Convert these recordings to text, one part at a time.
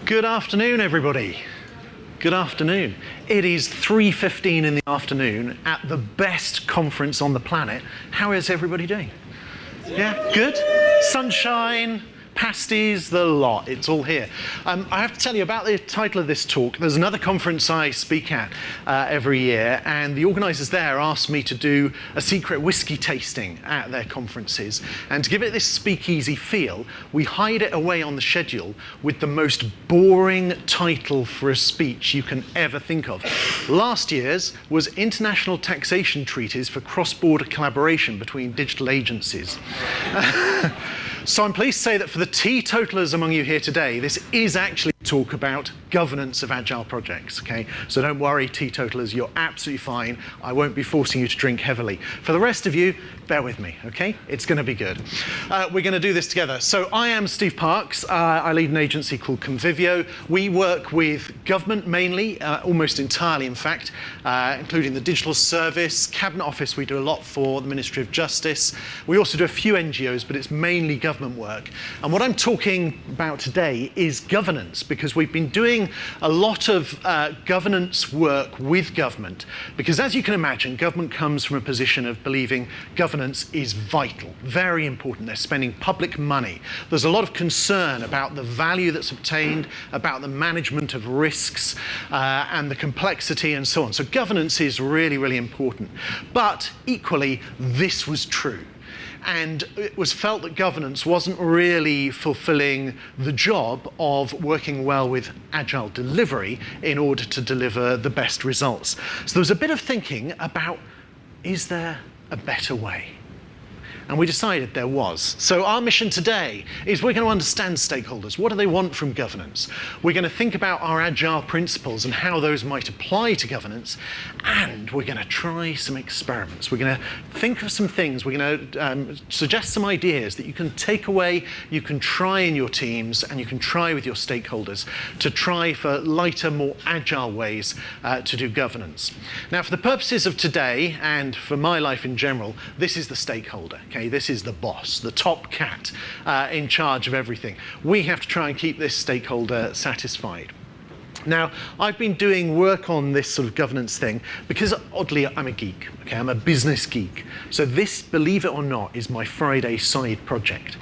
Good afternoon, everybody. Good afternoon. It is 3:15 in the afternoon at the best conference on the planet. How is everybody doing? Yeah, good? Sunshine, pasties, the lot. It's all here. I have to tell you about the title of this talk. There's another conference I speak at every year, and the organisers there asked me to do a secret whiskey tasting at their conferences. And to give it this speakeasy feel, we hide it away on the schedule with the most boring title for a speech you can ever think of. Last year's was International Taxation Treaties for Cross-Border Collaboration Between Digital Agencies. So I'm pleased to say that for the teetotalers among you here today, this is actually a talk about governance of agile projects, okay? So don't worry, teetotalers, you're absolutely fine. I won't be forcing you to drink heavily. For the rest of you, bear with me, okay? It's going to be good. We're going to do this together. So I am Steve Parks. I lead an agency called Convivio. We work with government mainly, almost entirely in fact, including the Digital Service, Cabinet Office we do a lot for, the Ministry of Justice. We also do a few NGOs, but it's mainly government work. And what I'm talking about today is governance, because we've been doing a lot of governance work with government, because as you can imagine, government comes from a position of believing governance is vital, very important. They're spending public money. There's a lot of concern about the value that's obtained, about the management of risks, and the complexity and so on. So governance is really, really important. But equally, this was true. And it was felt that governance wasn't really fulfilling the job of working well with agile delivery in order to deliver the best results. So there was a bit of thinking about, is there a better way? And we decided there was. So our mission today is we're going to understand stakeholders. What do they want from governance? We're going to think about our agile principles and how those might apply to governance. And we're going to try some experiments. We're going to think of some things. We're going to suggest some ideas that you can take away, you can try in your teams, and you can try with your stakeholders to try for lighter, more agile ways to do governance. Now, for the purposes of today, and for my life in general, this is the stakeholder. Okay, this is the boss, the top cat in charge of everything. We have to try and keep this stakeholder satisfied. Now, I've been doing work on this sort of governance thing because, oddly, I'm a geek. Okay, I'm a business geek. So this, believe it or not, is my Friday side project.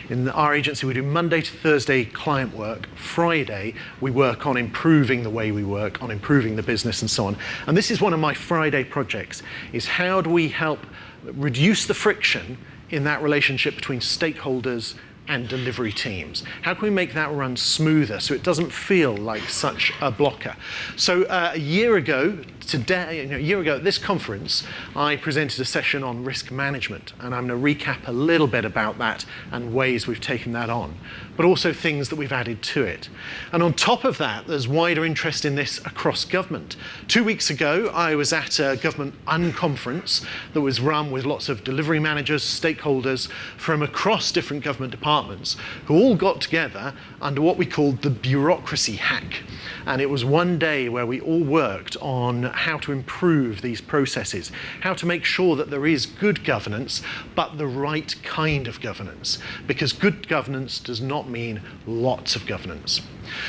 In our agency, we do Monday to Thursday client work. Friday, we work on improving the way we work, on improving the business and so on. And this is one of my Friday projects, is how do we help reduce the friction in that relationship between stakeholders and delivery teams? How can we make that run smoother so it doesn't feel like such a blocker? So a year ago today, a year ago at this conference, I presented a session on risk management, and I'm going to recap a little bit about that and ways we've taken that on, but also things that we've added to it. And on top of that, there's wider interest in this across government. 2 weeks ago, I was at a government unconference that was run with lots of delivery managers, stakeholders from across different government departments who all got together under what we called the bureaucracy hack. And it was one day where we all worked on how to improve these processes, how to make sure that there is good governance, but the right kind of governance, because good governance does not mean lots of governance.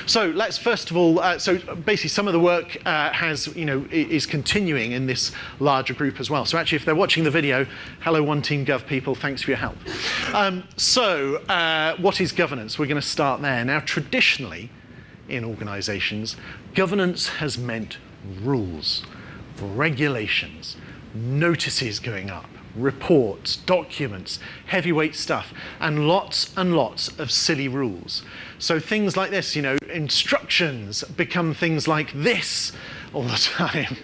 So let's first of all, so basically some of the work is continuing in this larger group as well. So actually, if they're watching the video, hello One Team Gov people, thanks for your help. What is governance? We're going to start there. Now, traditionally, in organizations, governance has meant rules, regulations, notices going up, reports, documents, heavyweight stuff, and lots of silly rules. So things like this, instructions become things like this all the time.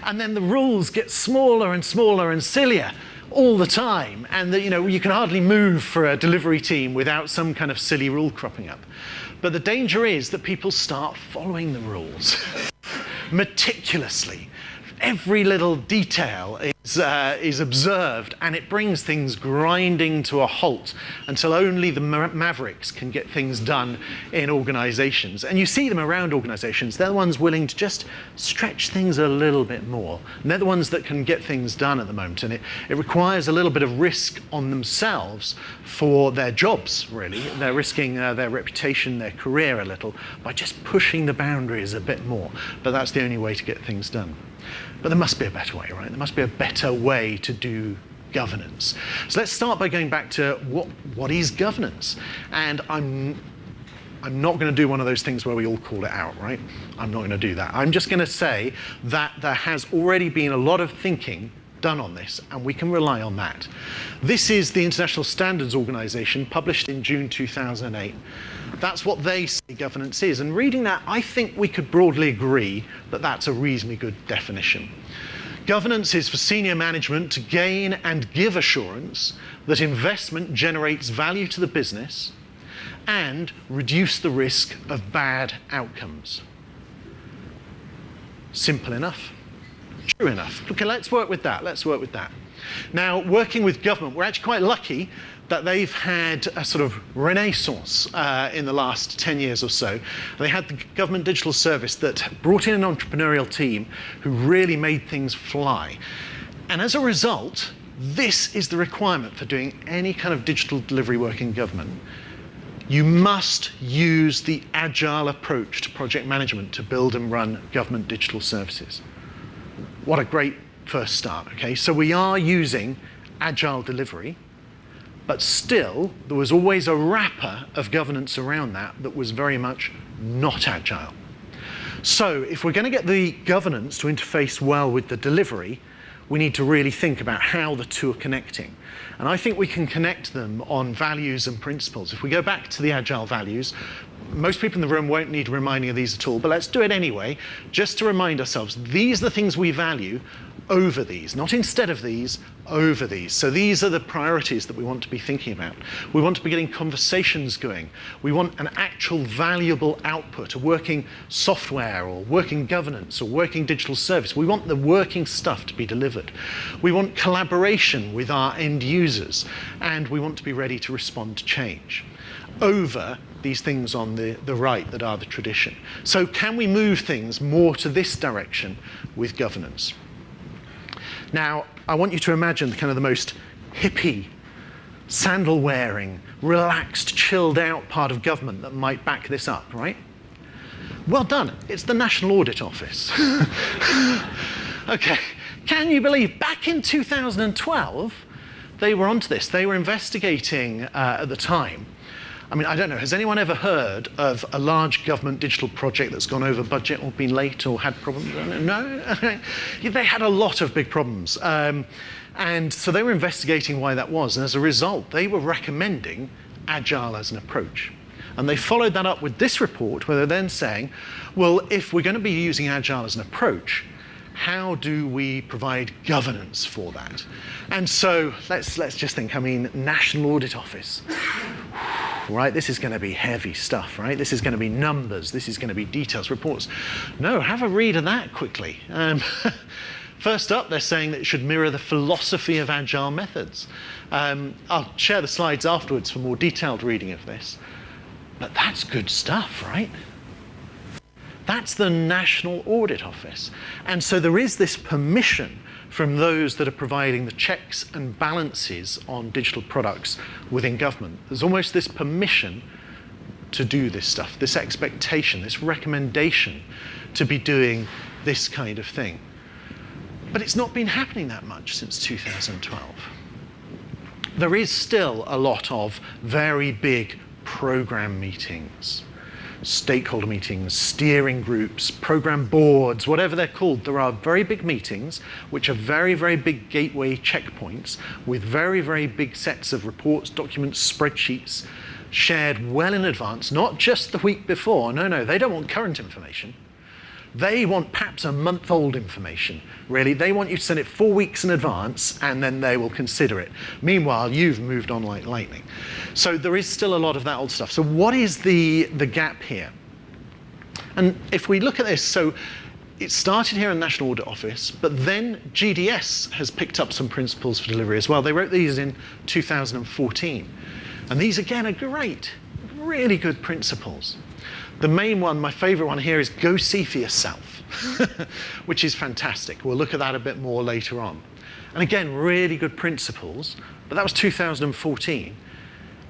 And then the rules get smaller and smaller and sillier all the time. And you can hardly move for a delivery team without some kind of silly rule cropping up. But the danger is that people start following the rules meticulously. Every little detail is observed, and it brings things grinding to a halt until only the mavericks can get things done in organizations. And you see them around organizations. They're the ones willing to just stretch things a little bit more. And they're the ones that can get things done at the moment. And it requires a little bit of risk on themselves for their jobs, really. They're risking their reputation, their career a little by just pushing the boundaries a bit more. But that's the only way to get things done. But there must be a better way, right? There must be a better way to do governance. So let's start by going back to what is governance? And I'm not going to do one of those things where we all call it out, right? I'm not going to do that. I'm just going to say that there has already been a lot of thinking done on this, and we can rely on that. This is the International Standards Organization, published in June 2008. That's what they say governance is. And reading that, I think we could broadly agree that that's a reasonably good definition. Governance is for senior management to gain and give assurance that investment generates value to the business and reduce the risk of bad outcomes. Simple enough. True enough. Okay, let's work with that. Let's work with that. Now, working with government, we're actually quite lucky that they've had a sort of renaissance in the last 10 years or so. They had the Government Digital Service that brought in an entrepreneurial team who really made things fly. And as a result, this is the requirement for doing any kind of digital delivery work in government. You must use the agile approach to project management to build and run government digital services. What a great first start, okay? So we are using agile delivery, but still there was always a wrapper of governance around that was very much not agile. So if we're going to get the governance to interface well with the delivery, we need to really think about how the two are connecting. And I think we can connect them on values and principles. If we go back to the agile values, most people in the room won't need reminding of these at all, but let's do it anyway, just to remind ourselves, these are the things we value over these, not instead of these, over these. So these are the priorities that we want to be thinking about. We want to be getting conversations going. We want an actual valuable output, a working software or working governance or working digital service. We want the working stuff to be delivered. We want collaboration with our end users, and we want to be ready to respond to change over these things on the right that are the tradition. So can we move things more to this direction with governance? Now, I want you to imagine kind of the most hippie, sandal-wearing, relaxed, chilled-out part of government that might back this up, right? Well done. It's the National Audit Office. Okay. Can you believe back in 2012, they were onto this. They were investigating at the time. I mean, I don't know, has anyone ever heard of a large government digital project that's gone over budget or been late or had problems? No? They had a lot of big problems. And so they were investigating why that was. And as a result, they were recommending Agile as an approach. And they followed that up with this report where they're then saying, well, if we're going to be using Agile as an approach, how do we provide governance for that? And so let's just think, I mean, National Audit Office. Right, this is going to be heavy stuff, right? This is going to be numbers, this is going to be details, reports. No, have a read of that quickly. First up, they're saying that it should mirror the philosophy of agile methods. I'll share the slides afterwards for more detailed reading of this. But that's good stuff, right? That's the National Audit Office. And so there is this permission from those that are providing the checks and balances on digital products within government. There's almost this permission to do this stuff, this expectation, this recommendation to be doing this kind of thing. But it's not been happening that much since 2012. There is still a lot of very big program meetings, stakeholder meetings, steering groups, program boards, whatever they're called. There are very big meetings, which are very, very big gateway checkpoints with very, very big sets of reports, documents, spreadsheets shared well in advance, not just the week before. No, they don't want current information. They want perhaps a month-old information, really. They want you to send it 4 weeks in advance, and then they will consider it. Meanwhile, you've moved on like lightning. So there is still a lot of that old stuff. So what is the gap here? And if we look at this, so it started here in the National Audit Office, but then GDS has picked up some principles for delivery as well. They wrote these in 2014. And these, again, are great, really good principles. The main one, my favorite one here, is go see for yourself, which is fantastic. We'll look at that a bit more later on. And again, really good principles, but that was 2014.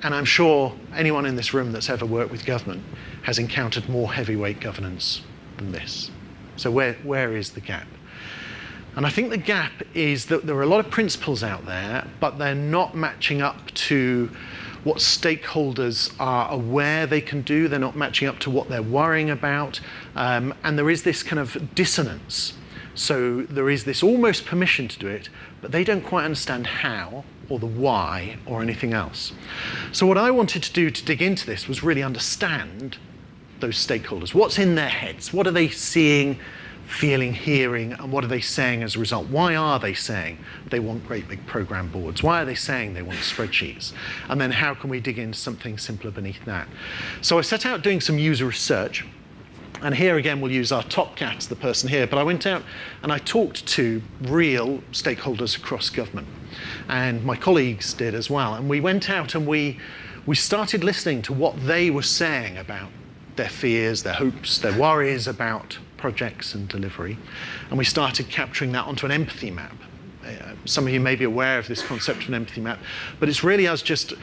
And I'm sure anyone in this room that's ever worked with government has encountered more heavyweight governance than this. So where is the gap? And I think the gap is that there are a lot of principles out there, but they're not matching up to what stakeholders are aware they can do. They're not matching up to what they're worrying about. And there is this kind of dissonance. So there is this almost permission to do it, but they don't quite understand how or the why or anything else. So what I wanted to do to dig into this was really understand those stakeholders. What's in their heads? What are they seeing, feeling, hearing, and what are they saying as a result? Why are they saying they want great big program boards? Why are they saying they want spreadsheets? And then how can we dig into something simpler beneath that? So I set out doing some user research. And here again, we'll use our top cat, the person here, but I went out and I talked to real stakeholders across government. And my colleagues did as well. And we went out and we started listening to what they were saying about their fears, their hopes, their worries about projects and delivery. And we started capturing that onto an empathy map. Some of you may be aware of this concept of an empathy map, but it's really us just,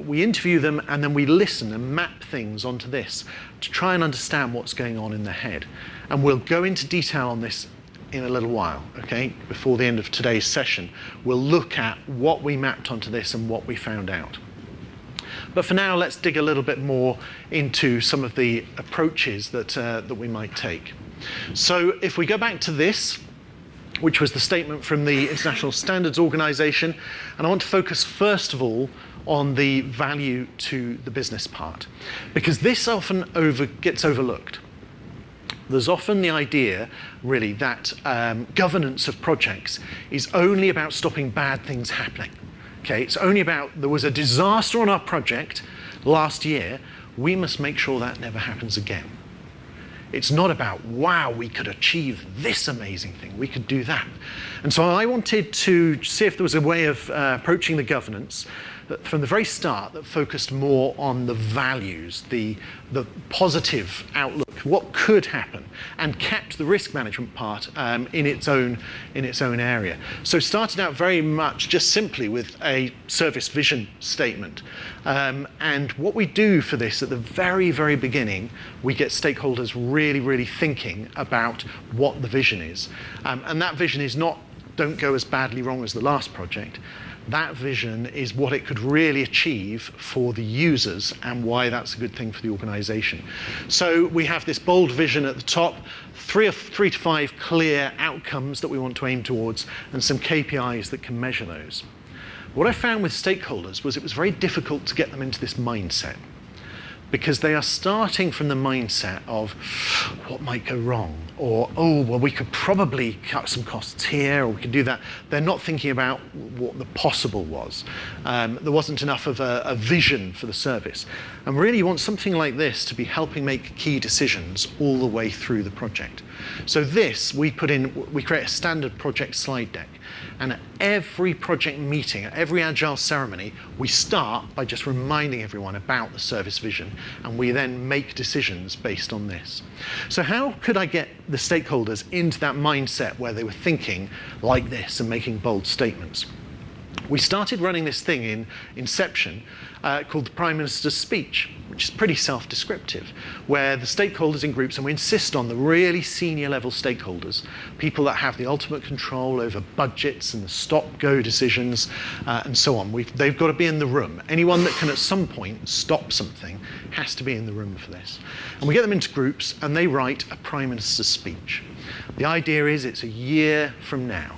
we interview them and then we listen and map things onto this to try and understand what's going on in their head. And we'll go into detail on this in a little while, okay? Before the end of today's session, we'll look at what we mapped onto this and what we found out. But for now, let's dig a little bit more into some of the approaches that we might take. So if we go back to this, which was the statement from the International Standards Organization, and I want to focus first of all on the value to the business part, because this often gets overlooked. There's often the idea, really, that governance of projects is only about stopping bad things happening. Okay, it's only about, there was a disaster on our project last year, we must make sure that never happens again. It's not about, wow, we could achieve this amazing thing, we could do that. And so I wanted to see if there was a way of approaching the governance that from the very start that focused more on the values, the positive outlook, what could happen, and kept the risk management part in its own area. So started out very much just simply with a service vision statement. And what we do for this at the very, very beginning, we get stakeholders really, really thinking about what the vision is. And that vision is not, don't go as badly wrong as the last project. That vision is what it could really achieve for the users and why that's a good thing for the organization. So we have this bold vision at the top, three to five clear outcomes that we want to aim towards, and some KPIs that can measure those. What I found with stakeholders was it was very difficult to get them into this mindset, because they are starting from the mindset of what might go wrong, or, oh, well, we could probably cut some costs here, or we could do that. They're not thinking about what the possible was. There wasn't enough of a vision for the service. And really, you want something like this to be helping make key decisions all the way through the project. So this, we create a standard project slide deck. And at every project meeting, at every Agile ceremony, we start by just reminding everyone about the service vision, and we then make decisions based on this. So how could I get the stakeholders into that mindset where they were thinking like this and making bold statements? We started running this thing in Inception called the Prime Minister's Speech, which is pretty self-descriptive, where the stakeholders in groups, and we insist on the really senior level stakeholders, people that have the ultimate control over budgets and the stop-go decisions and so on. They've got to be in the room. Anyone that can at some point stop something has to be in the room for this. And we get them into groups and they write a Prime Minister's Speech. The idea is it's a year from now.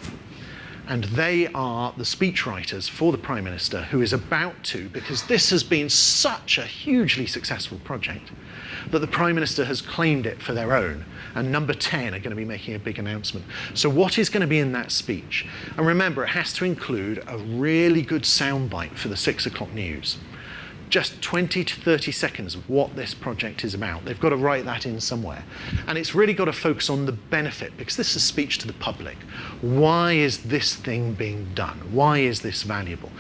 And they are the speechwriters for the Prime Minister, who is about to, because this has been such a hugely successful project, that the Prime Minister has claimed it for their own, and Number 10 are going to be making a big announcement. So what is going to be in that speech? And remember, it has to include a really good soundbite for the 6 o'clock news. just 20 to 30 seconds of what this project is about. They've got to write that in somewhere. And it's really got to focus on the benefit, because this is speech to the public. Why is this thing being done? Why is this valuable?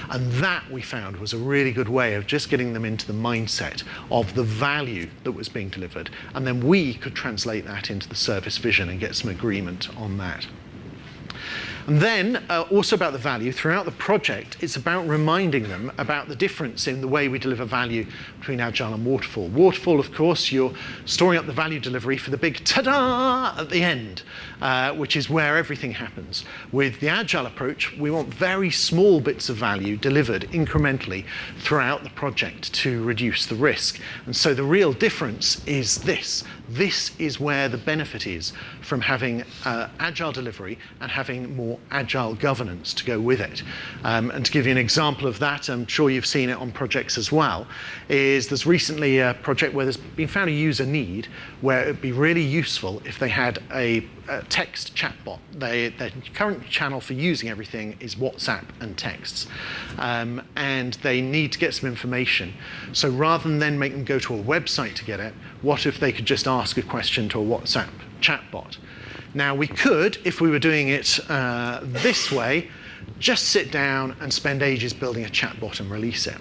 And that, we found, was a really good way of just getting them into the mindset of the value that was being delivered. And then we could translate that into the service vision and get some agreement on that. And then, also about the value, throughout the project, it's about reminding them about the difference in the way we deliver value between Agile and Waterfall. Waterfall, of course, you're storing up the value delivery for the big ta-da at the end, which is where everything happens. With the Agile approach, we want very small bits of value delivered incrementally throughout the project to reduce the risk. And so the real difference is this. This is where the benefit is from having Agile delivery and having more Agile governance to go with it. And to give you an example of that, I'm sure you've seen it on projects as well, is there's recently a project where there's been found a user need where it would be really useful if they had a text chatbot. Their current channel for using everything is WhatsApp and texts. And they need to get some information. So rather than then make them go to a website to get it, what if they could just ask a question to a WhatsApp chatbot? Now, we could, if we were doing it this way, just sit down and spend ages building a chatbot and release it.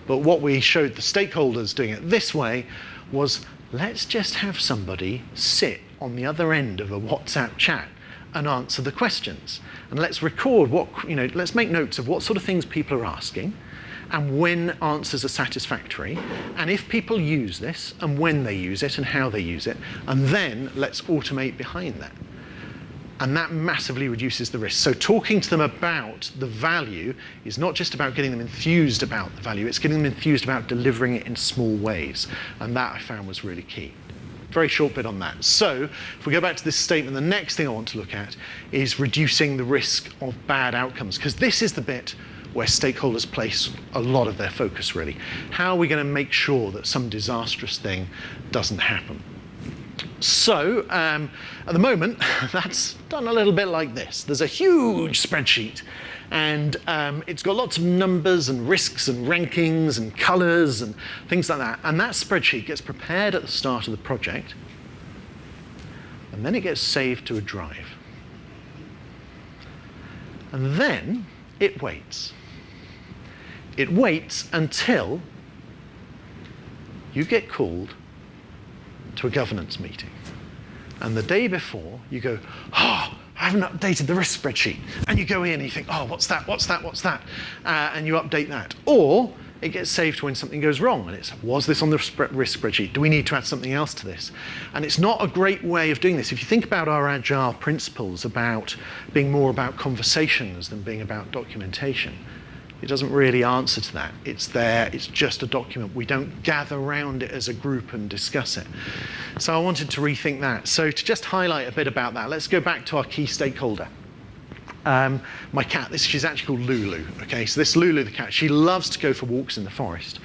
But what we showed the stakeholders doing it this way was, let's just have somebody sit on the other end of a WhatsApp chat and answer the questions. And let's record let's make notes of what sort of things people are asking and when answers are satisfactory, and if people use this and when they use it and how they use it, and then let's automate behind that. And that massively reduces the risk. So talking to them about the value is not just about getting them enthused about the value, it's getting them enthused about delivering it in small ways. And that I found was really key. Very short bit on that. So if we go back to this statement, the next thing I want to look at is reducing the risk of bad outcomes, because this is the bit where stakeholders place a lot of their focus, really. How are we going to make sure that some disastrous thing doesn't happen? So, at the moment, that's done a little bit like this. There's a huge spreadsheet, and it's got lots of numbers and risks and rankings and colors and things like that. And that spreadsheet gets prepared at the start of the project, and then it gets saved to a drive. And then it waits. It waits until you get called to a governance meeting. And the day before, you go, I haven't updated the risk spreadsheet. And you go in and you think, what's that? And you update that. Or it gets saved when something goes wrong. And it's, was this on the risk spreadsheet? Do we need to add something else to this? And it's not a great way of doing this. If you think about our Agile principles about being more about conversations than being about documentation, it doesn't really answer to that. It's there, it's just a document. We don't gather around it as a group and discuss it. So I wanted to rethink that. So to just highlight a bit about that, let's go back to our key stakeholder. My cat, she's actually called Lulu, okay? So this Lulu, the cat, she loves to go for walks in the forest.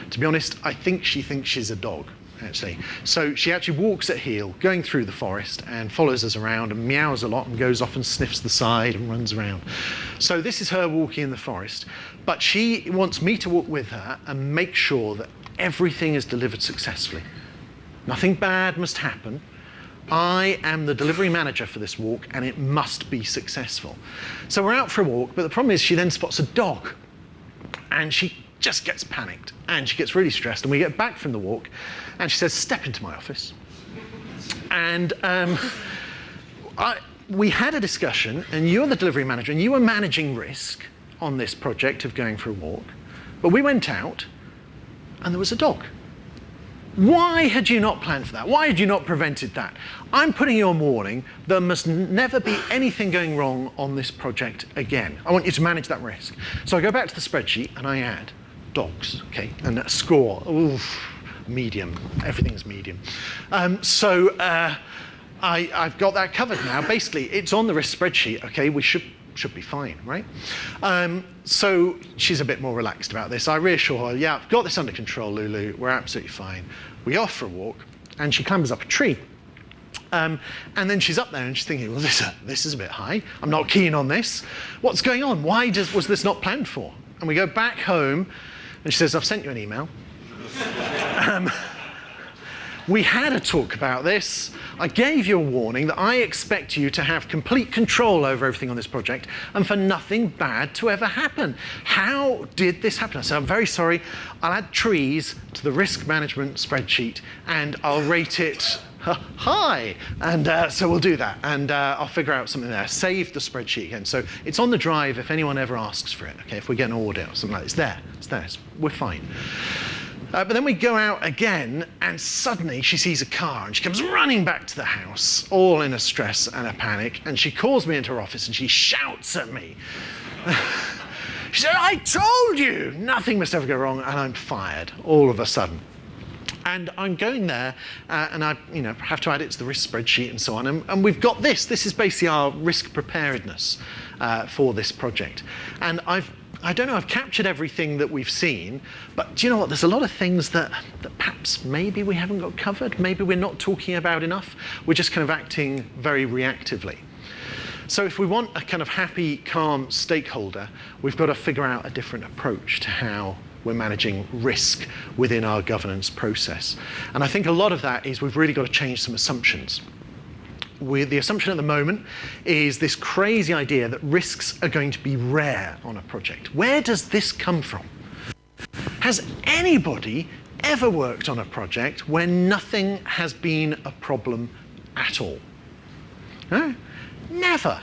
To be honest, I think she thinks she's a dog, actually. So she actually walks at heel, going through the forest, and follows us around and meows a lot and goes off and sniffs the side and runs around. So this is her walking in the forest, but she wants me to walk with her and make sure that everything is delivered successfully. Nothing bad must happen. I am the delivery manager for this walk, and it must be successful. So we're out for a walk, but the problem is she then spots a dog, and she just gets panicked, and she gets really stressed, and we get back from the walk, and she says, step into my office. And we had a discussion, and you're the delivery manager, and you were managing risk on this project of going for a walk, but we went out, and there was a dog. Why had you not planned for that? Why had you not prevented that? I'm putting you on warning. There must never be anything going wrong on this project again. I want you to manage that risk. So I go back to the spreadsheet and I add dogs, okay, and a score, medium, everything's medium. I've got that covered now. Basically, it's on the risk spreadsheet, okay, we should be fine, right? So she's a bit more relaxed about this. I reassure her, yeah, I've got this under control, Lulu, we're absolutely fine. We off for a walk, and she climbs up a tree. And then she's up there and she's thinking, well, this is a bit high. I'm not keen on this. What's going on? Why was this not planned for? And we go back home, And she says, I've sent you an email. We had a talk about this. I gave you a warning that I expect you to have complete control over everything on this project and for nothing bad to ever happen. How did this happen? I said, I'm very sorry. I'll add trees to the risk management spreadsheet and I'll rate it high. And so we'll do that. And I'll figure out something there. Save the spreadsheet again. So it's on the drive if anyone ever asks for it. Okay, if we get an audit or something like that, it's there. It's there. We're fine. But then we go out again, and suddenly she sees a car, and she comes running back to the house, all in a stress and a panic, and she calls me into her office, and she shouts at me. She said, I told you! Nothing must ever go wrong, and I'm fired, all of a sudden. And I'm going there, and I have to add it to the risk spreadsheet and so on, and we've got this. This is basically our risk preparedness for this project. And I don't know, I've captured everything that we've seen, but do you know what? There's a lot of things that perhaps maybe we haven't got covered, maybe we're not talking about enough. We're just kind of acting very reactively. So if we want a kind of happy, calm stakeholder, we've got to figure out a different approach to how we're managing risk within our governance process. And I think a lot of that is we've really got to change some assumptions. The assumption at the moment is this crazy idea that risks are going to be rare on a project. Where does this come from? Has anybody ever worked on a project where nothing has been a problem at all? No? Never.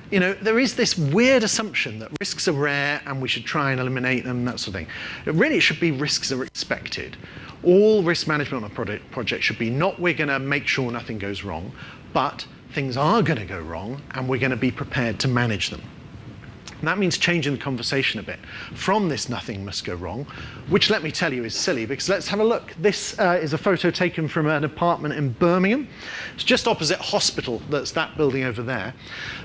There is this weird assumption that risks are rare and we should try and eliminate them, that sort of thing. It should be risks are expected. All risk management on a project should be not we're going to make sure nothing goes wrong, but things are going to go wrong and we're going to be prepared to manage them. And that means changing the conversation a bit from this nothing must go wrong, which let me tell you is silly, because let's have a look. This is a photo taken from an apartment in Birmingham. It's just opposite hospital, that's that building over there.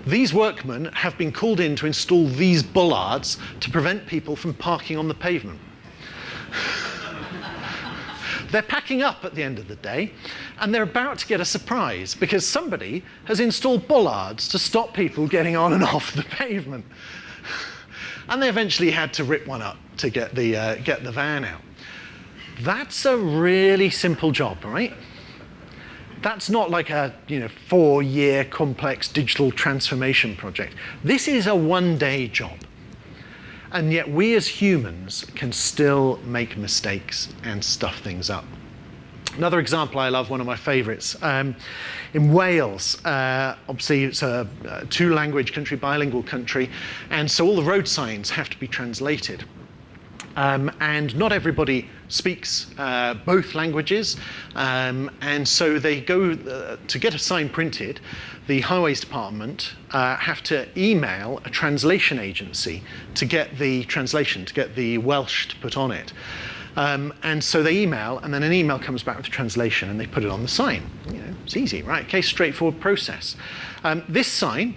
These workmen have been called in to install these bollards to prevent people from parking on the pavement. They're packing up at the end of the day, and they're about to get a surprise because somebody has installed bollards to stop people getting on and off the pavement. And they eventually had to rip one up to get the van out. That's a really simple job, right? That's not like a 4-year complex digital transformation project. This is a one-day job. And yet we as humans can still make mistakes and stuff things up. Another example I love, one of my favorites, in Wales, obviously it's a two-language country, bilingual country, and so all the road signs have to be translated. And not everybody speaks both languages, and so they go, to get a sign printed, the highways department have to email a translation agency to get the translation, to get the Welsh to put on it. And so they email, and then an email comes back with the translation, and they put it on the sign. It's easy, right? Okay, straightforward process. This sign,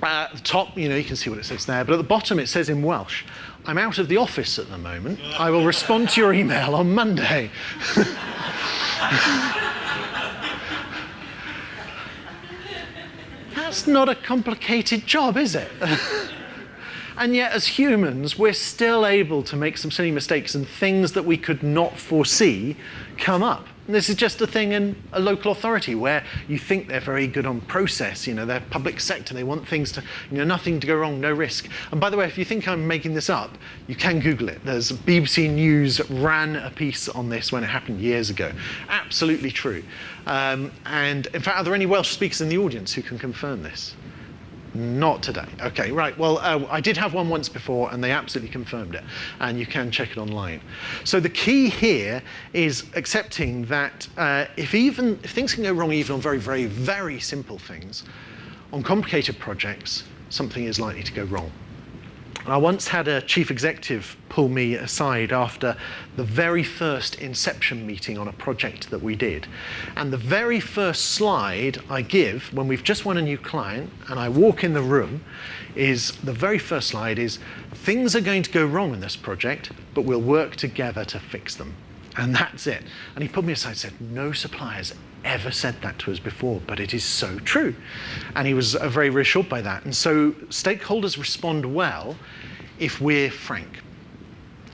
at the top, you can see what it says there, but at the bottom it says in Welsh, I'm out of the office at the moment. I will respond to your email on Monday. That's not a complicated job, is it? And yet, as humans, we're still able to make some silly mistakes and things that we could not foresee come up. And this is just a thing in a local authority where you think they're very good on process, they're public sector, they want things to, nothing to go wrong, no risk. And by the way, if you think I'm making this up, you can Google it. There's BBC News ran a piece on this when it happened years ago. Absolutely true. And in fact, are there any Welsh speakers in the audience who can confirm this? Not today. Okay, right. Well, I did have one once before, and they absolutely confirmed it, and you can check it online. So the key here is accepting that if things can go wrong even on very, very, very simple things, on complicated projects, something is likely to go wrong. I once had a chief executive pull me aside after the very first inception meeting on a project that we did. And the very first slide I give when we've just won a new client and I walk in the room is, the very first slide is, things are going to go wrong in this project, but we'll work together to fix them. And that's it. And he pulled me aside and said, no suppliers ever said that to us before, but it is so true. And he was very reassured by that. And so stakeholders respond well if we're frank.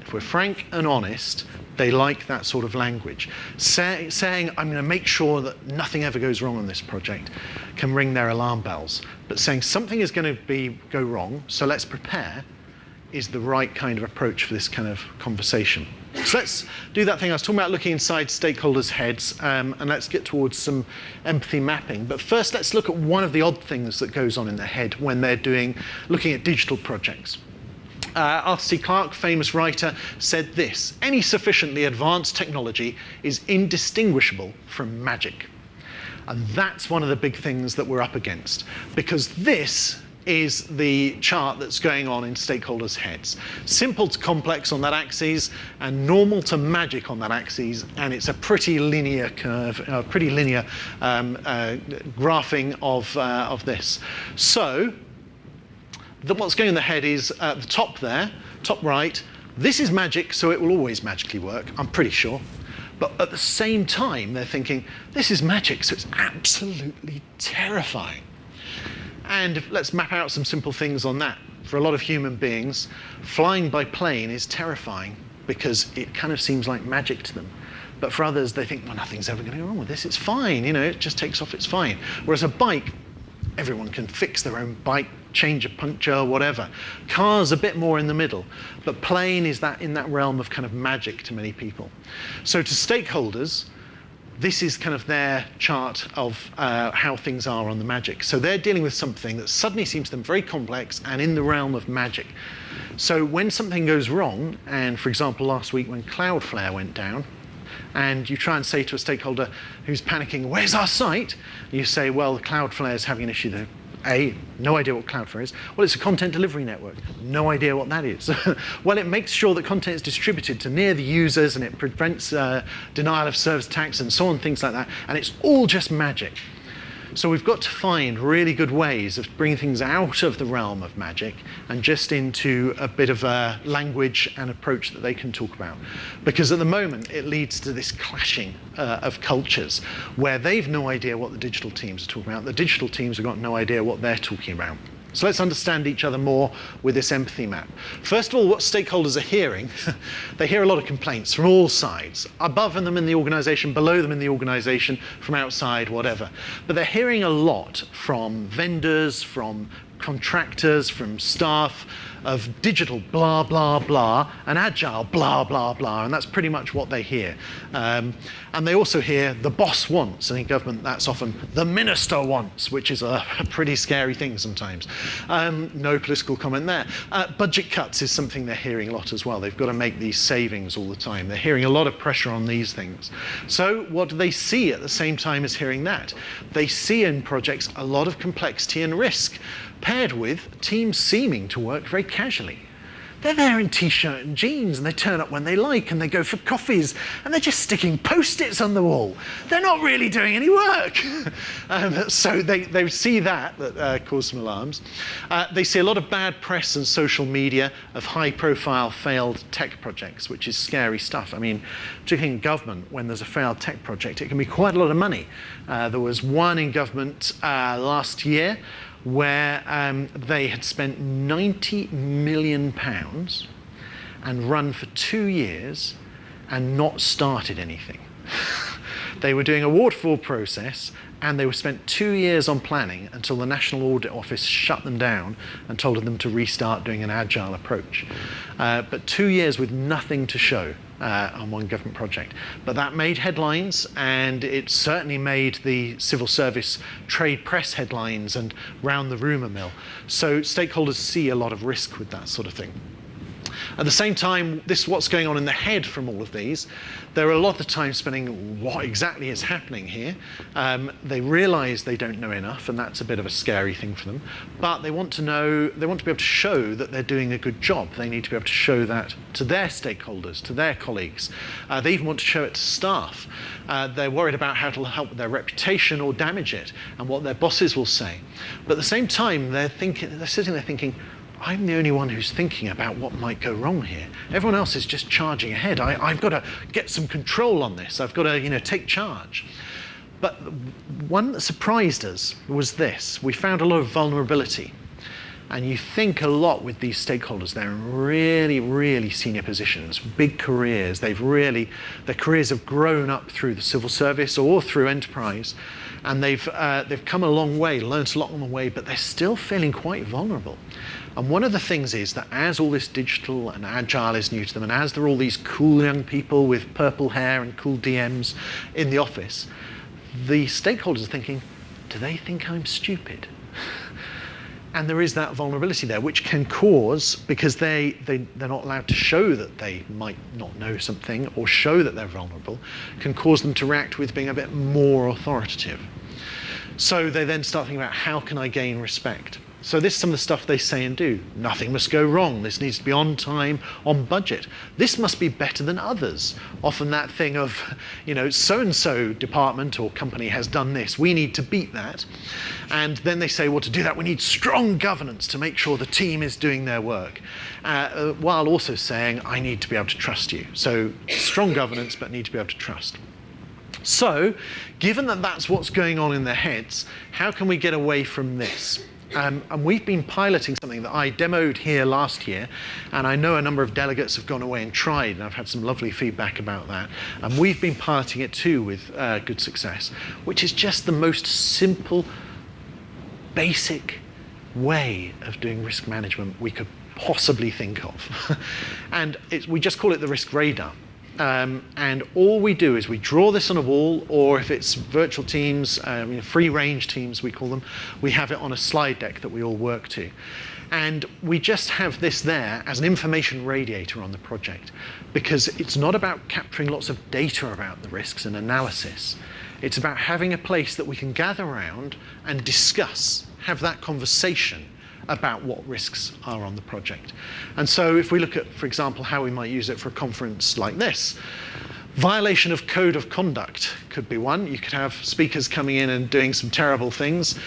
If we're frank and honest, they like that sort of language. Saying, I'm going to make sure that nothing ever goes wrong on this project, can ring their alarm bells. But saying something is going to go wrong, so let's prepare, is the right kind of approach for this kind of conversation. So let's do that thing I was talking about, looking inside stakeholders' heads, and let's get towards some empathy mapping. But first, let's look at one of the odd things that goes on in their head when they're looking at digital projects. Arthur C. Clarke, famous writer, said this: any sufficiently advanced technology is indistinguishable from magic. And that's one of the big things that we're up against, because this is the chart that's going on in stakeholders' heads. Simple to complex on that axis, and normal to magic on that axis, and it's a pretty linear curve, pretty linear graphing of this. So, what's going in the head is at the top there, top right, this is magic, so it will always magically work, I'm pretty sure. But at the same time, they're thinking, this is magic, so it's absolutely terrifying. And let's map out some simple things on that. For a lot of human beings, flying by plane is terrifying because it kind of seems like magic to them. But for others, they think, well, nothing's ever going to go wrong with this. It's fine, it just takes off, it's fine. Whereas a bike, everyone can fix their own bike, change a puncture, whatever. Cars a bit more in the middle, but plane is in that realm of kind of magic to many people. So to stakeholders, this is kind of their chart of how things are on the magic. So they're dealing with something that suddenly seems to them very complex and in the realm of magic. So when something goes wrong, and for example last week when Cloudflare went down, and you try and say to a stakeholder who's panicking, where's our site? You say, well, Cloudflare is having an issue there. No idea what Cloudflare is. Well, it's a content delivery network. No idea what that is. Well, it makes sure that content is distributed to near the users, and it prevents denial of service attacks and so on, things like that. And it's all just magic. So we've got to find really good ways of bringing things out of the realm of magic and just into a bit of a language and approach that they can talk about. Because at the moment, it leads to this clashing of cultures where they've no idea what the digital teams are talking about. The digital teams have got no idea what they're talking about. So let's understand each other more with this empathy map. First of all, what stakeholders are hearing, they hear a lot of complaints from all sides, above them in the organization, below them in the organization, from outside, whatever. But they're hearing a lot from vendors, from contractors, from staff, of digital blah, blah, blah, and agile blah, blah, blah, and that's pretty much what they hear. And they also hear the boss wants, and in government that's often the minister wants, which is a pretty scary thing sometimes. No political comment there. Budget cuts is something they're hearing a lot as well. They've got to make these savings all the time. They're hearing a lot of pressure on these things. So what do they see at the same time as hearing that? They see in projects a lot of complexity and risk, paired with teams seeming to work very casually. They're there in t-shirt and jeans, and they turn up when they like, and they go for coffees, and they're just sticking post-its on the wall. They're not really doing any work. So they see that cause some alarms. They see a lot of bad press and social media of high-profile failed tech projects, which is scary stuff. I mean, particularly in government, when there's a failed tech project, it can be quite a lot of money. There was one in government last year where they had spent £90 million and run for 2 years and not started anything. They were doing a waterfall process, and they were spent 2 years on planning until the National Audit Office shut them down and told them to restart doing an agile approach. But 2 years with nothing to show on one government project. But that made headlines, and it certainly made the civil service trade press headlines and round the rumour mill. So stakeholders see a lot of risk with that sort of thing. At the same time, what's going on in the head from all of these, they're a lot of the time spending what exactly is happening here. They realise they don't know enough, and that's a bit of a scary thing for them. But they want to know, they want to be able to show that they're doing a good job. They need to be able to show that to their stakeholders, to their colleagues. They even want to show it to staff. They're worried about how it will help with their reputation or damage it, and what their bosses will say. But at the same time, they're sitting there thinking, I'm the only one who's thinking about what might go wrong here. Everyone else is just charging ahead. I've got to get some control on this. I've got to, take charge. But one that surprised us was this. We found a lot of vulnerability. And you think a lot with these stakeholders. They're in really, really senior positions, big careers. Their careers have grown up through the civil service or through enterprise, and they've come a long way, learned a lot on the way, but they're still feeling quite vulnerable. And one of the things is that as all this digital and agile is new to them, and as there are all these cool young people with purple hair and cool DMs in the office, the stakeholders are thinking, do they think I'm stupid? And there is that vulnerability there, which can cause, because they're not allowed to show that they might not know something or show that they're vulnerable, can cause them to react with being a bit more authoritative. So they then start thinking about, how can I gain respect? So this is some of the stuff they say and do. Nothing must go wrong. This needs to be on time, on budget. This must be better than others. Often that thing of, so-and-so department or company has done this. We need to beat that. And then they say, well, to do that, we need strong governance to make sure the team is doing their work, while also saying, I need to be able to trust you. So strong governance, but need to be able to trust. So given that that's what's going on in their heads, how can we get away from this? And we've been piloting something that I demoed here last year, and I know a number of delegates have gone away and tried, and I've had some lovely feedback about that. And we've been piloting it too with good success, which is just the most simple, basic way of doing risk management we could possibly think of. And we just call it the risk radar. And all we do is we draw this on a wall, or if it's virtual teams, free range teams we call them, we have it on a slide deck that we all work to. And we just have this there as an information radiator on the project, because it's not about capturing lots of data about the risks and analysis. It's about having a place that we can gather around and discuss, have that conversation about what risks are on the project. And so if we look at, for example, how we might use it for a conference like this, violation of code of conduct could be one. You could have speakers coming in and doing some terrible things,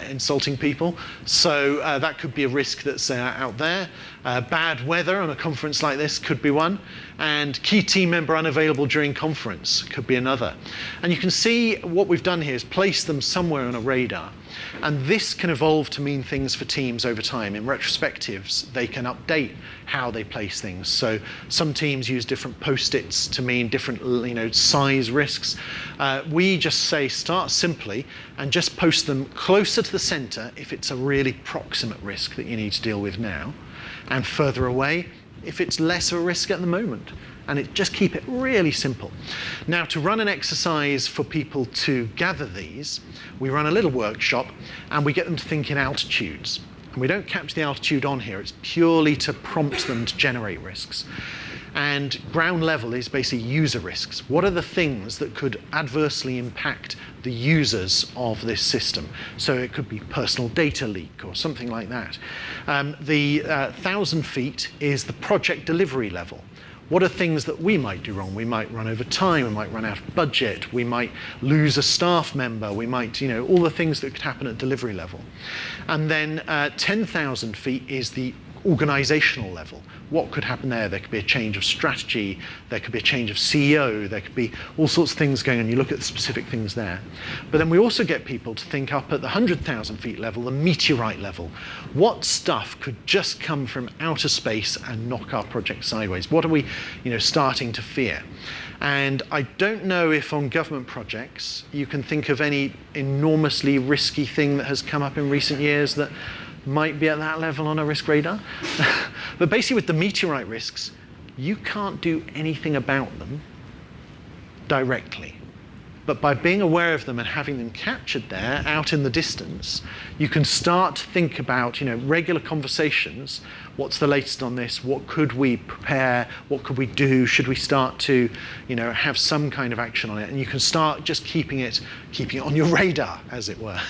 insulting people. So that could be a risk that's out there. Bad weather on a conference like this could be one. And key team member unavailable during conference could be another. And you can see what we've done here is place them somewhere on a radar. And this can evolve to mean things for teams over time. In retrospectives, they can update how they place things. So some teams use different post-its to mean different size risks. We just say start simply and just post them closer to the center if it's a really proximate risk that you need to deal with now, and further away if it's less of a risk at the moment. And just keep it really simple. Now, to run an exercise for people to gather these, we run a little workshop and we get them to think in altitudes. And we don't capture the altitude on here, it's purely to prompt them to generate risks. And ground level is basically user risks. What are the things that could adversely impact the users of this system? So it could be personal data leak or something like that. The 1,000 feet is the project delivery level. What are things that we might do wrong? We might run over time, we might run out of budget, we might lose a staff member, we might, all the things that could happen at delivery level. And then 10,000 feet is the organizational level. What could happen there? There could be a change of strategy, there could be a change of CEO, there could be all sorts of things going on. You look at the specific things there. But then we also get people to think up at the 100,000 feet level, the meteorite level. What stuff could just come from outer space and knock our project sideways? What are we, starting to fear? And I don't know if on government projects you can think of any enormously risky thing that has come up in recent years that might be at that level on a risk radar. But basically with the meteorite risks, you can't do anything about them directly. But by being aware of them and having them captured there out in the distance, you can start to think about regular conversations. What's the latest on this? What could we prepare? What could we do? Should we start to have some kind of action on it? And you can start just keeping it on your radar, as it were.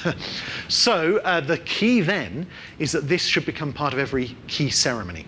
So the key then is that this should become part of every key ceremony.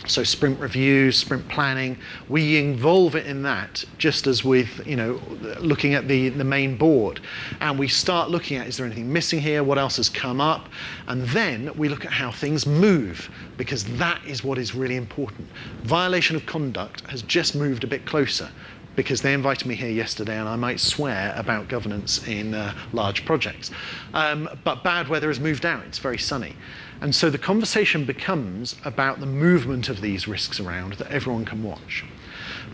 So sprint reviews, sprint planning, we involve it in that just as with, looking at the main board. And we start looking at, is there anything missing here? What else has come up? And then we look at how things move, because that is what is really important. Violation of conduct has just moved a bit closer, because they invited me here yesterday and I might swear about governance in large projects. But bad weather has moved out, it's very sunny. And so the conversation becomes about the movement of these risks around that everyone can watch.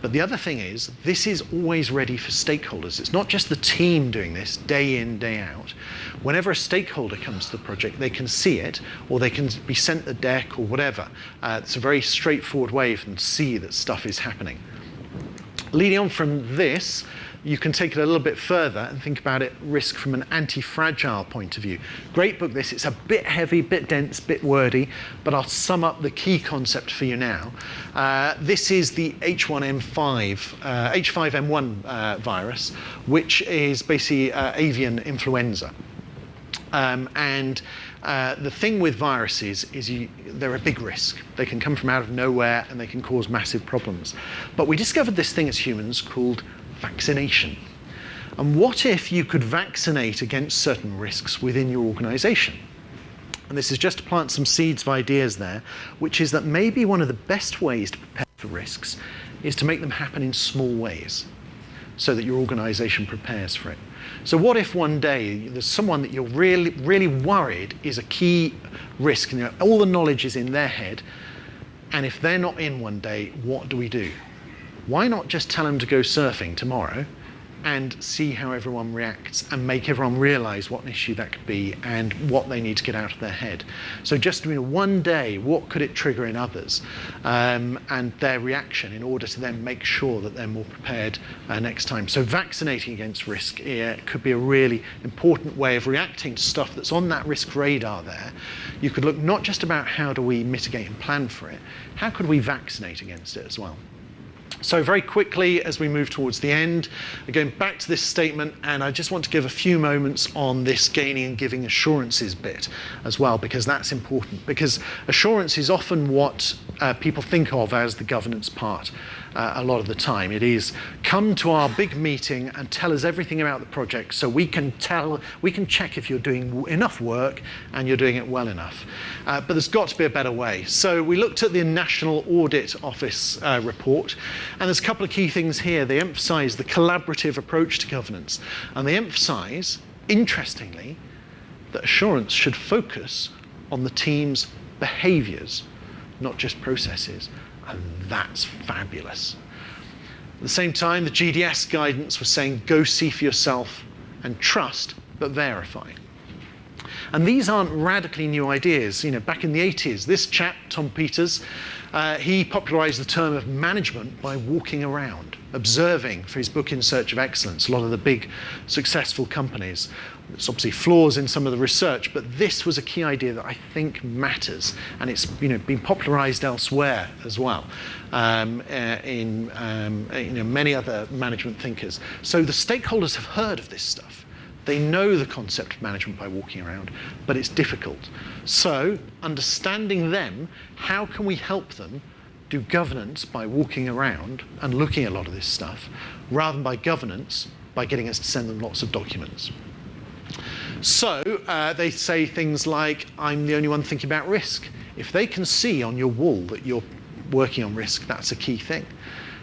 But the other thing is, this is always ready for stakeholders. It's not just the team doing this day in, day out. Whenever a stakeholder comes to the project, they can see it, or they can be sent the deck or whatever. It's a very straightforward way for them to see that stuff is happening. Leading on from this, you can take it a little bit further and think about it risk from an anti-fragile point of view. Great book this, it's a bit heavy, bit dense, bit wordy, but I'll sum up the key concept for you now. This is the H5N1 virus, which is basically avian influenza. The thing with viruses is they're a big risk. They can come from out of nowhere and they can cause massive problems. But we discovered this thing as humans called vaccination. And what if you could vaccinate against certain risks within your organization? And this is just to plant some seeds of ideas there, which is that maybe one of the best ways to prepare for risks is to make them happen in small ways so that your organization prepares for it. So what if one day there's someone that you're really, really worried is a key risk, and all the knowledge is in their head, and if they're not in one day, what do we do? Why not just tell them to go surfing tomorrow and see how everyone reacts and make everyone realize what an issue that could be and what they need to get out of their head. So just one day, what could it trigger in others and their reaction in order to then make sure that they're more prepared next time. So vaccinating against risk could be a really important way of reacting to stuff that's on that risk radar there. You could look not just about how do we mitigate and plan for it, how could we vaccinate against it as well? So very quickly, as we move towards the end, going back to this statement, and I just want to give a few moments on this gaining and giving assurances bit as well, because that's important. Because assurance is often what people think of as the governance part a lot of the time. It is, come to our big meeting and tell us everything about the project so we can check if you're doing enough work and you're doing it well enough. But there's got to be a better way. So we looked at the National Audit Office report, and there's a couple of key things here. They emphasize the collaborative approach to governance, and they emphasize, interestingly, that assurance should focus on the team's behaviors, not just processes. And that's fabulous. At the same time, the GDS guidance was saying, go see for yourself and trust, but verify. And these aren't radically new ideas. Back in the 80s, this chap, Tom Peters, he popularized the term of management by walking around, observing for his book In Search of Excellence, a lot of the big successful companies. There's obviously flaws in some of the research, but this was a key idea that I think matters, and it's been popularized elsewhere as well in many other management thinkers. So the stakeholders have heard of this stuff. They know the concept of management by walking around, but it's difficult. So understanding them, how can we help them do governance by walking around and looking at a lot of this stuff, rather than by governance by getting us to send them lots of documents? So they say things like, I'm the only one thinking about risk. If they can see on your wall that you're working on risk, that's a key thing.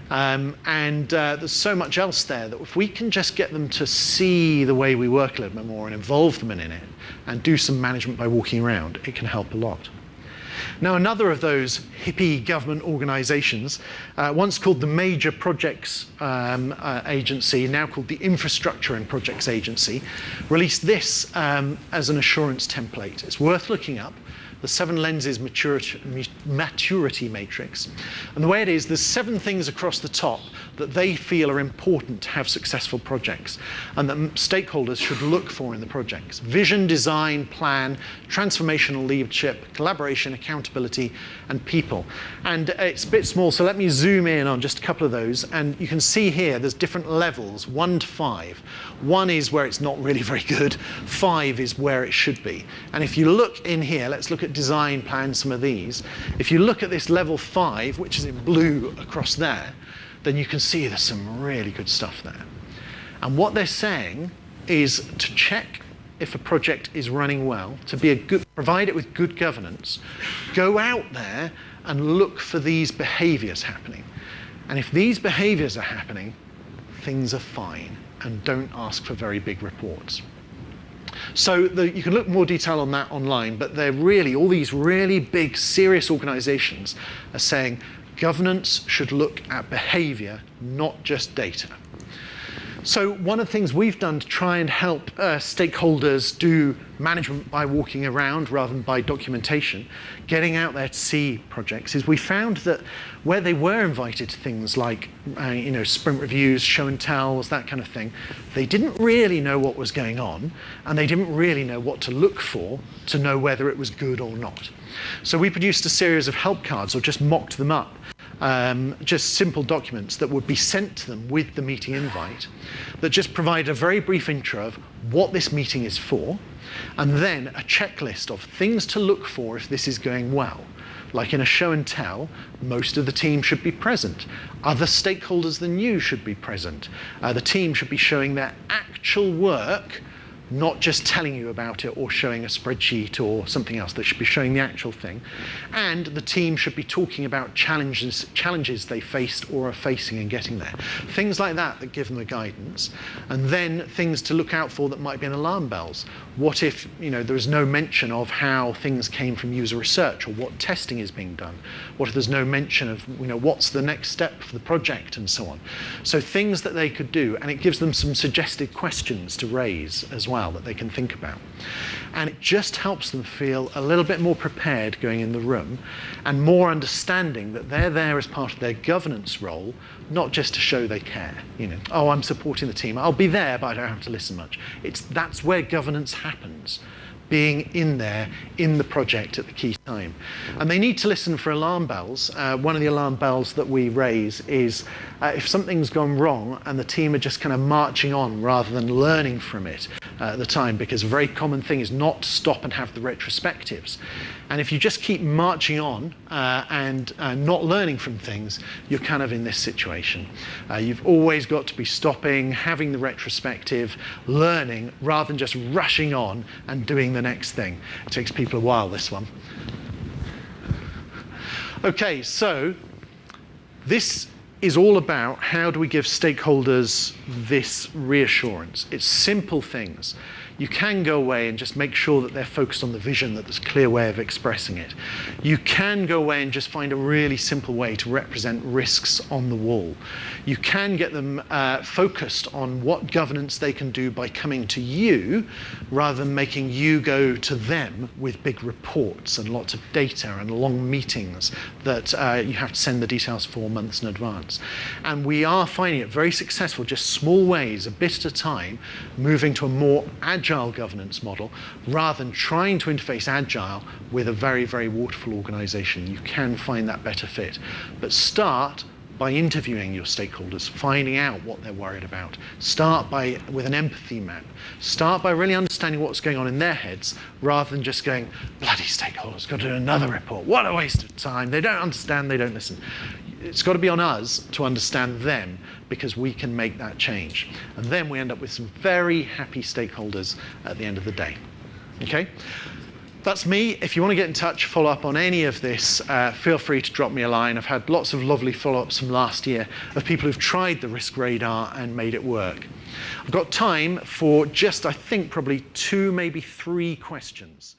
There's so much else there that if we can just get them to see the way we work a little bit more and involve them in it and do some management by walking around, it can help a lot. Now, another of those hippie government organizations, once called the Major Projects Agency, now called the Infrastructure and Projects Agency, released this as an assurance template. It's worth looking up. The 7 lenses maturity matrix. And the way it is, there's 7 things across the top that they feel are important to have successful projects and that stakeholders should look for in the projects. Vision, design, plan, transformational leadership, collaboration, accountability, and people. And it's a bit small, so let me zoom in on just a couple of those. And you can see here there's different levels, 1 to 5. 1 is where it's not really very good. 5 is where it should be. And if you look in here, let's look at design, plan, some of these. If you look at this level 5, which is in blue across there, then you can see there's some really good stuff there. And what they're saying is to check if a project is running well, to be provide it with good governance, go out there and look for these behaviors happening. And if these behaviors are happening, things are fine, and don't ask for very big reports. So you can look more detail on that online, but they're really, all these really big, serious organizations are saying governance should look at behavior, not just data. So one of the things we've done to try and help stakeholders do management by walking around rather than by documentation, getting out there to see projects, is we found that where they were invited to things like sprint reviews, show and tells, that kind of thing, they didn't really know what was going on, and they didn't really know what to look for to know whether it was good or not. So we produced a series of help cards, or just mocked them up, just simple documents that would be sent to them with the meeting invite that just provide a very brief intro of what this meeting is for, and then a checklist of things to look for if this is going well. Like in a show and tell, most of the team should be present. Other stakeholders than you should be present. The team should be showing their actual work, not just telling you about it or showing a spreadsheet or something else. They should be showing the actual thing. And the team should be talking about challenges they faced or are facing in getting there. Things like that that give them the guidance. And then things to look out for that might be in alarm bells. What if there's no mention of how things came from user research or what testing is being done? What if there's no mention of what's the next step for the project and so on? So things that they could do, and it gives them some suggested questions to raise as well that they can think about. And it just helps them feel a little bit more prepared going in the room and more understanding that they're there as part of their governance role, not just to show they care. Oh, I'm supporting the team. I'll be there, but I don't have to listen much. That's where governance happens, being in there in the project at the key time. And they need to listen for alarm bells. One of the alarm bells that we raise is if something's gone wrong and the team are just kind of marching on rather than learning from it at the time, because a very common thing is not to stop and have the retrospectives. And if you just keep marching on and not learning from things, you're kind of in this situation. You've always got to be stopping, having the retrospective, learning, rather than just rushing on and doing the next thing. It takes people a while, this one. Okay, so this is all about how do we give stakeholders this reassurance. It's simple things. You can go away and just make sure that they're focused on the vision, that there's a clear way of expressing it. You can go away and just find a really simple way to represent risks on the wall. You can get them focused on what governance they can do by coming to you, rather than making you go to them with big reports and lots of data and long meetings that you have to send the details for months in advance. And we are finding it very successful, just small ways, a bit at a time, moving to a more agile governance model, rather than trying to interface agile with a very, very waterfall organization. You can find that better fit. But start by interviewing your stakeholders, finding out what they're worried about. Start with an empathy map. Start by really understanding what's going on in their heads, rather than just going, bloody stakeholders, got to do another report. What a waste of time. They don't understand, they don't listen. It's got to be on us to understand them, because we can make that change. And then we end up with some very happy stakeholders at the end of the day. Okay? That's me. If you want to get in touch, follow up on any of this, feel free to drop me a line. I've had lots of lovely follow-ups from last year of people who've tried the risk radar and made it work. I've got time for just, I think, probably 2, maybe 3 questions.